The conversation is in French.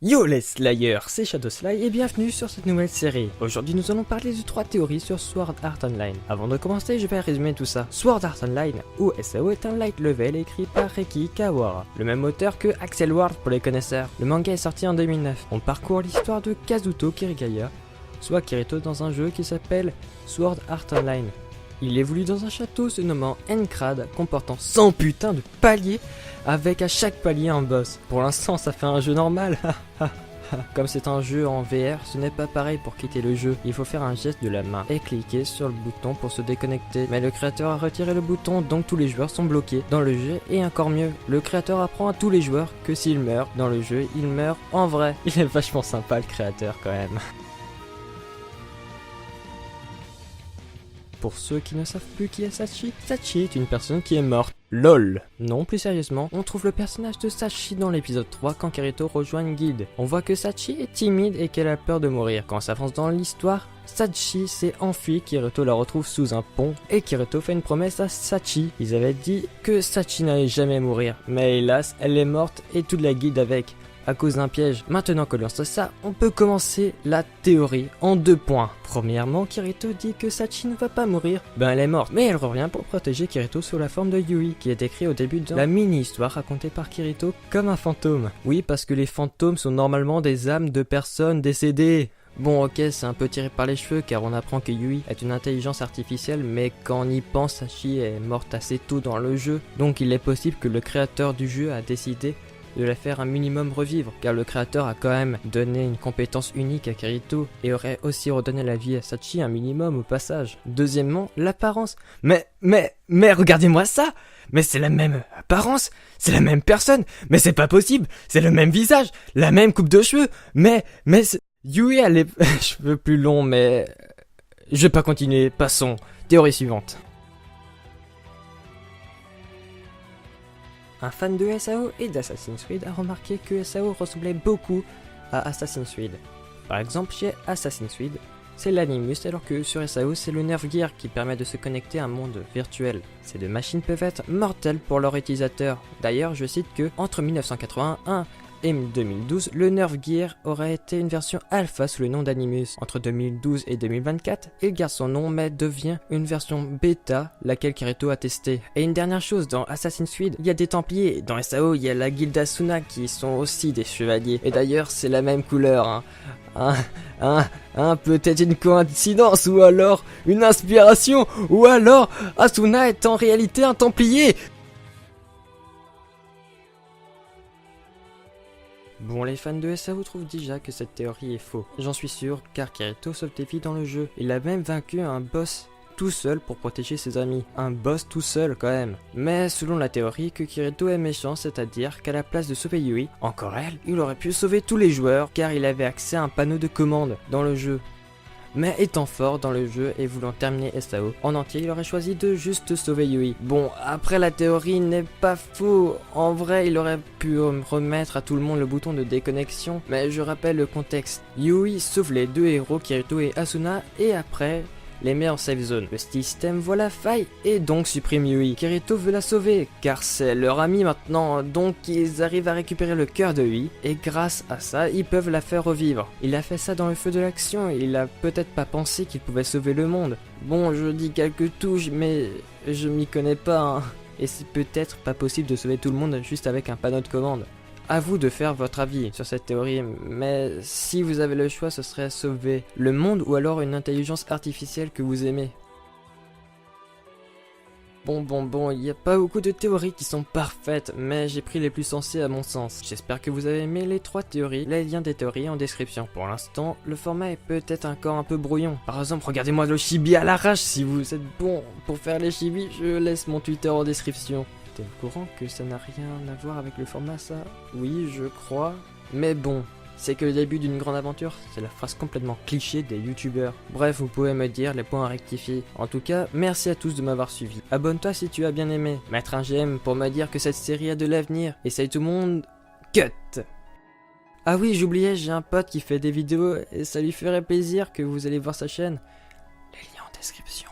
Yo les Slayers, c'est Shadowsly et bienvenue sur cette nouvelle série. Aujourd'hui nous allons parler de 3 théories sur Sword Art Online. Avant de commencer, je vais résumer tout ça. Sword Art Online, ou SAO, est un light level écrit par Reiki Kawahara, le même auteur que Axel Ward pour les connaisseurs. Le manga est sorti en 2009. On parcourt l'histoire de Kazuto Kirigaya, soit Kirito dans un jeu qui s'appelle Sword Art Online. Il évolue dans un château se nommant Encrad, comportant 100 putains de paliers, avec à chaque palier un boss. Pour l'instant ça fait un jeu normal. Comme c'est un jeu en VR, ce n'est pas pareil pour quitter le jeu. Il faut faire un geste de la main et cliquer sur le bouton pour se déconnecter. Mais le créateur a retiré le bouton, donc tous les joueurs sont bloqués dans le jeu. Et encore mieux, le créateur apprend à tous les joueurs que s'ils meurent dans le jeu, ils meurent en vrai. Il est vachement sympa le créateur quand même. Pour ceux qui ne savent plus qui est Sachi, Sachi est une personne qui est morte. LOL. Non, plus sérieusement, on trouve le personnage de Sachi dans l'épisode 3 quand Kirito rejoint une guilde. On voit que Sachi est timide et qu'elle a peur de mourir. Quand on s'avance dans l'histoire, Sachi s'est enfui, Kirito la retrouve sous un pont et Kirito fait une promesse à Sachi. Ils avaient dit que Sachi n'allait jamais mourir, mais hélas, elle est morte et toute la guilde avec. À cause d'un piège. Maintenant que l'on sait ça, on peut commencer la théorie en 2 points. Premièrement, Kirito dit que Sachi ne va pas mourir. Ben elle est morte, mais elle revient pour protéger Kirito sous la forme de Yui, qui est écrit au début de la mini-histoire racontée par Kirito comme un fantôme. Oui, parce que les fantômes sont normalement des âmes de personnes décédées. Bon ok, c'est un peu tiré par les cheveux car on apprend que Yui est une intelligence artificielle, mais quand on y pense, Sachi est morte assez tôt dans le jeu. Donc il est possible que le créateur du jeu a décidé de la faire un minimum revivre, car le créateur a quand même donné une compétence unique à Kirito et aurait aussi redonné la vie à Sachi un minimum au passage. Deuxièmement, l'apparence. Mais regardez-moi ça! Mais c'est la même apparence, c'est la même personne, mais c'est pas possible, c'est le même visage, la même coupe de cheveux, mais Yui a les cheveux plus longs, mais je vais pas continuer, passons. Théorie suivante. Un fan de SAO et d'Assassin's Creed a remarqué que SAO ressemblait beaucoup à Assassin's Creed. Par exemple, chez Assassin's Creed, c'est l'Animus, alors que sur SAO, c'est le Nerve Gear qui permet de se connecter à un monde virtuel. Ces deux machines peuvent être mortelles pour leurs utilisateurs. D'ailleurs, je cite que entre 1981 et 2012, le Nerve Gear aurait été une version alpha sous le nom d'Animus. Entre 2012 et 2024, il garde son nom mais devient une version bêta, laquelle Kirito a testé. Et une dernière chose, dans Assassin's Creed, il y a des Templiers. Dans SAO, il y a la guilde Asuna qui sont aussi des chevaliers. Et d'ailleurs, c'est la même couleur, peut-être une coïncidence, ou alors une inspiration, ou alors Asuna est en réalité un Templier. Bon, les fans de SAO trouvent déjà que cette théorie est faux. J'en suis sûr, car Kirito sauve des vies dans le jeu. Il a même vaincu un boss tout seul pour protéger ses amis. Un boss tout seul quand même. Mais selon la théorie que Kirito est méchant, c'est-à-dire qu'à la place de sauver Yui, encore elle, il aurait pu sauver tous les joueurs car il avait accès à un panneau de commande dans le jeu. Mais étant fort dans le jeu et voulant terminer SAO en entier, il aurait choisi de juste sauver Yui. Bon, après la théorie n'est pas faux. En vrai, il aurait pu remettre à tout le monde le bouton de déconnexion. Mais je rappelle le contexte. Yui sauve les deux héros, Kirito et Asuna, et après les met en safe zone. Le système voit la faille et donc supprime Yui. Kirito veut la sauver car c'est leur ami maintenant, donc ils arrivent à récupérer le cœur de Yui et grâce à ça ils peuvent la faire revivre. Il a fait ça dans le feu de l'action, il a peut-être pas pensé qu'il pouvait sauver le monde. Bon, je dis quelques touches mais je m'y connais pas hein. Et c'est peut-être pas possible de sauver tout le monde juste avec un panneau de commande. À vous de faire votre avis sur cette théorie, mais si vous avez le choix, ce serait sauver le monde ou alors une intelligence artificielle que vous aimez. Bon, il n'y a pas beaucoup de théories qui sont parfaites, mais j'ai pris les plus sensées à mon sens. J'espère que vous avez aimé les 3 théories, les liens des théories en description. Pour l'instant, le format est peut-être encore un peu brouillon. Par exemple, regardez-moi le chibi à l'arrache, si vous êtes bon pour faire les chibis, je laisse mon Twitter en description. T'es au courant que ça n'a rien à voir avec le format ça? Oui, je crois. Mais bon, c'est que le début d'une grande aventure, c'est la phrase complètement cliché des youtubeurs. Bref, vous pouvez me dire les points à rectifier. En tout cas, merci à tous de m'avoir suivi. Abonne-toi si tu as bien aimé. Mettre un j'aime pour me dire que cette série a de l'avenir. Et salut tout le monde, cut! Ah oui, j'oubliais, j'ai un pote qui fait des vidéos et ça lui ferait plaisir que vous allez voir sa chaîne. Les liens en description.